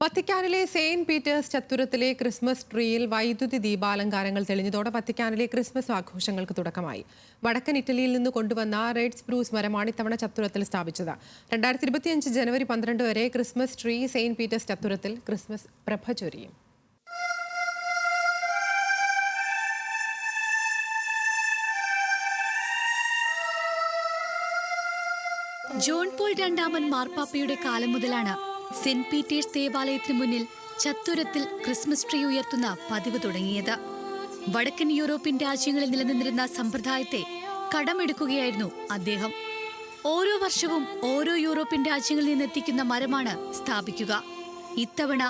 വത്തിക്കാനിലെ Saint Peter's ചത്തുരത്തിലെ Christmas ട്രീയിൽ വൈദ്യുതി ദീപാലങ്കാരങ്ങൾ തെളിഞ്ഞതോടെ വത്തിക്കാനിലെ Christmas ആഘോഷങ്ങൾക്ക് തുടക്കമായി. വടക്കൻ ഇറ്റലിയിൽ നിന്ന് കൊണ്ടുവന്ന റെഡ് സ്പ്രൂസ് മരമാണ് ഇത്തവണ ചത്തുരത്തിൽ സ്ഥാപിച്ചത്. 2025 ജനുവരി 12 വരെ ക്രിസ്മസ് ട്രീ സെയിന്റ് പീറ്റേഴ്സ് ചത്തുരത്തിൽ ക്രിസ്മസ് പ്രഭ ചൊരിയും. ജോൺ പോൾ രണ്ടാമൻ മാർപ്പാപ്പയുടെ കാലം മുതലാണ് സെന്റ് പീറ്റേഴ്സ് ദേവാലയത്തിന് മുന്നിൽ ചത്തുരത്തിൽ ക്രിസ്മസ് ട്രീ ഉയർത്തുന്ന പതിവ് തുടങ്ങിയത്. വടക്കൻ യൂറോപ്യൻ രാജ്യങ്ങളിൽ നിലനിന്നിരുന്ന സമ്പ്രദായത്തെ കടമെടുക്കുകയായിരുന്നു അദ്ദേഹം. ഓരോ വർഷവും ഓരോ യൂറോപ്യൻ രാജ്യങ്ങളിൽ നിന്നെത്തിക്കുന്ന മരമാണ് സ്ഥാപിക്കുക. ഇത്തവണ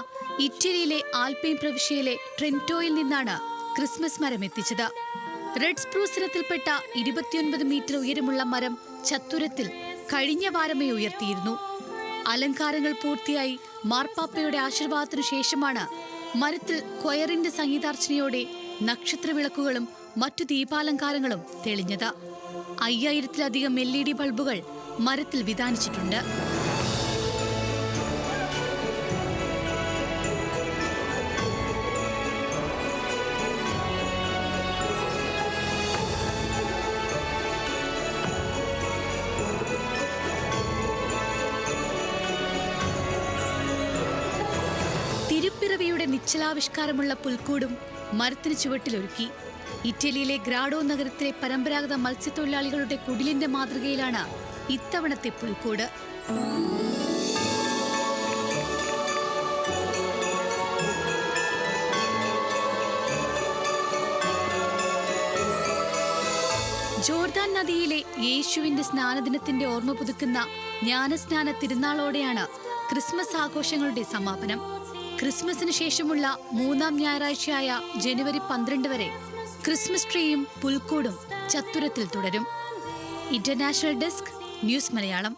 ഇറ്റലിയിലെ ആൽപൈൻ പ്രവിശ്യയിലെ ട്രെന്റോയിൽ നിന്നാണ് ക്രിസ്മസ് മരം എത്തിച്ചത്. റെഡ് സ്പ്രൂസ് ഇനത്തിൽപ്പെട്ട 29 മീറ്റർ ഉയരമുള്ള മരം ചത്തുരത്തിൽ കഴിഞ്ഞ വാരമേ ഉയർത്തിയിരുന്നു. അലങ്കാരങ്ങൾ പൂർത്തിയായി മാർപ്പാപ്പയുടെ ആശീർവാദത്തിനു ശേഷമാണ് മരത്തിൽ ക്വയറിന്റെ സംഗീതാർച്ചനയോടെ നക്ഷത്രവിളക്കുകളും മറ്റു ദീപാലങ്കാരങ്ങളും തെളിഞ്ഞത്. 5000-ലധികം LED ബൾബുകൾ മരത്തിൽ വിതാനിച്ചിട്ടുണ്ട്. തിരുപ്പിറവിയുടെ നിശ്ചലാവിഷ്കാരമുള്ള പുൽക്കൂടും മരത്തിന് ചുവട്ടിലൊരുക്കി. ഇറ്റലിയിലെ ഗ്രാഡോ നഗരത്തിലെ പരമ്പരാഗത മത്സ്യത്തൊഴിലാളികളുടെ കുടിലിന്റെ മാതൃകയിലാണ് ഇത്തവണത്തെ പുൽക്കൂട്. ജോർദാൻ നദിയിലെ യേശുവിന്റെ സ്നാനദിനത്തിന്റെ ഓർമ്മ പുതുക്കുന്ന ജ്ഞാനസ്നാന തിരുനാളോടെയാണ് ക്രിസ്മസ് ആഘോഷങ്ങളുടെ സമാപനം. ക്രിസ്മസിന് ശേഷമുള്ള 3-ാം ഞായറാഴ്ചയായ ജനുവരി 12 വരെ ക്രിസ്മസ് ട്രീയും പുൽക്കൂടും ചത്തുരത്തിൽ തുടരും. International desk, news Malayalam.